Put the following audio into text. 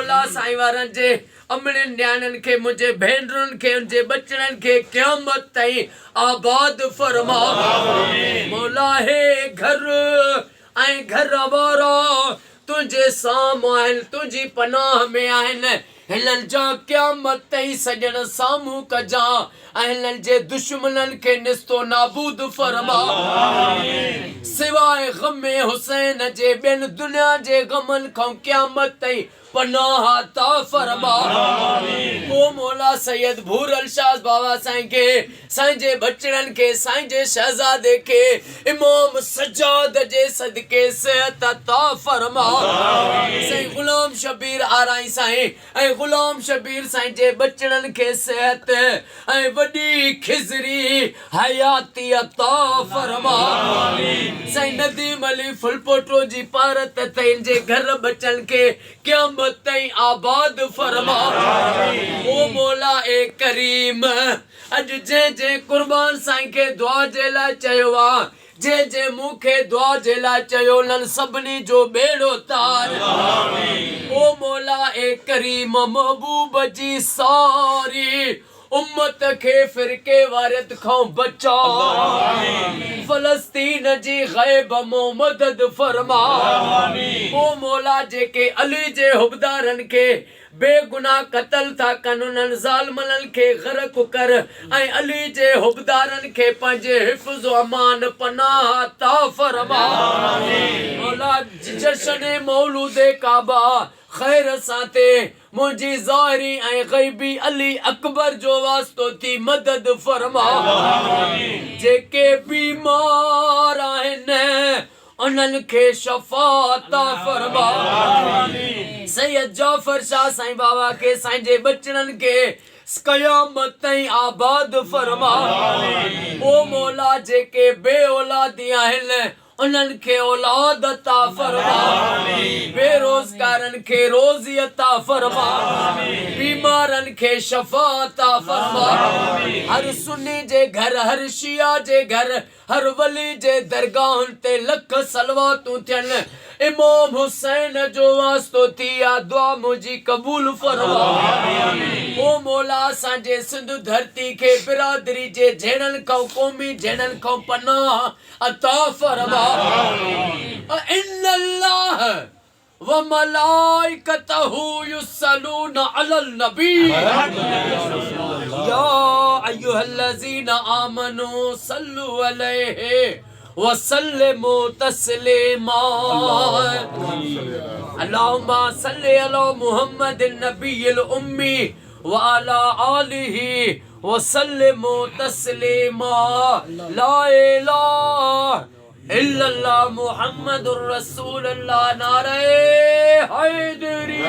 मौला साईं वारनि जे अमड़नि न्याणनि खे मुंहिंजे भेनरुनि खे उनजे बचड़नि खे क़यामत ताईं आबाद फरमा। मौला हे घर ऐं घर वारा तुझे साम्हूं आहिनि, तुंहिंजी पनाह में आहिनि। हिननि जा क़यामत ताईं सॼण साम्हूं कजां ऐं हिननि जे दुश्मननि खे निस्तो नाबूद फरमा। सिवाय ग़मे हुसैन जे ॿियनि दुनिया जे ग़मनि खां क़यामत ताईं पनाह अता फरमा। ओ मौला सैयद भूरल शाह बाबा साईं खे, साईं जे बचड़नि खे, साईं जे शहज़ादे खे इमाम सज्जाद जे सदके सेहत अता फरमा। साईं गुलाम शबीर आराई साईं ऐं गुलाम शबीर साईं जे बचड़नि खे सेहत ऐं वॾी खिज़री हयाती अता फरमा। साईं नदीम अली फुलपोटो जी पारत ते जे घर बचनि खे क़यामत ताईं आबाद फरमा। ओ मौला ए करीम, अॼु जंहिं कुर्बान साईं खे दुआ जे लाइ चयो आहे, जंहिं मूंखे दुआ जे लाइ चयो, उन्हनि सभिनी जो बेड़ो तार। ओ मौला ए करीम, महबूब जी सारी उम्मत खे फिरके वारियत खां बचा। फलस्तीन जी ग़ैब मो मदद फरमा। ओ मौला जेके अली जे हुबदारनि खे बेगुनाह कत्ल था कनि, उन्हनि ज़ालिमनि खे ग़रक़ कर ऐं अली जे हुबदारनि खे पंहिंजे हिफ़्ज़ अमान पनाह अता फरमा। मौला जश्न मौलूद काबा ख़ैर सां ते मुंहिंजी ज़ाहिरी ऐं ग़ैबी अली अकबर जो वास्तो थी मदद फरमा। जेके बीमार आहिनि उन्हनि खे शफ़ा अता फरमा। सैयद जाफ़र शाह साईं बाबा खे, साईं जे बचड़नि खे क़यामत ताईं आबाद फरमा। ओ मौला जेके बे औलादी आहिनि उन्हनि खे औलाद अता फरमा। बेरोज़गारनि खे रोज़ी अता फरमा। बीमारनि खे शफ़ा अता फरमा। हर सुन्नी जे घर, हर शिया जे घर, हर वली जे दरगाहुनि ते लख सलवातूं थियनि। इमाम हुसैन जो वास्तो थी आ दुआ मुंहिंजी क़बूल फरमा। ओ मौला असांजे सिंध धरती खे बिरादरी जे झेड़नि खां, क़ौमी झेड़नि खां पनाह अता फरमा। इन्नल्लाह व मलाइकतहू युसल्लूना अलल नबी या अय्युहल्लज़ीना आमनू सल्लु अलैहि व सल्लिमू तस्लीमा। अल्लाहुम्मा सल्लि अला मुहम्मदिन नबिय्यिल उम्मी व अला आलिहि व सल्लिमू तस्लीमा। ला इलाहा इल्लल्लाह मुहम्मदुर रसूलुल्लाह। नारे हैदरी।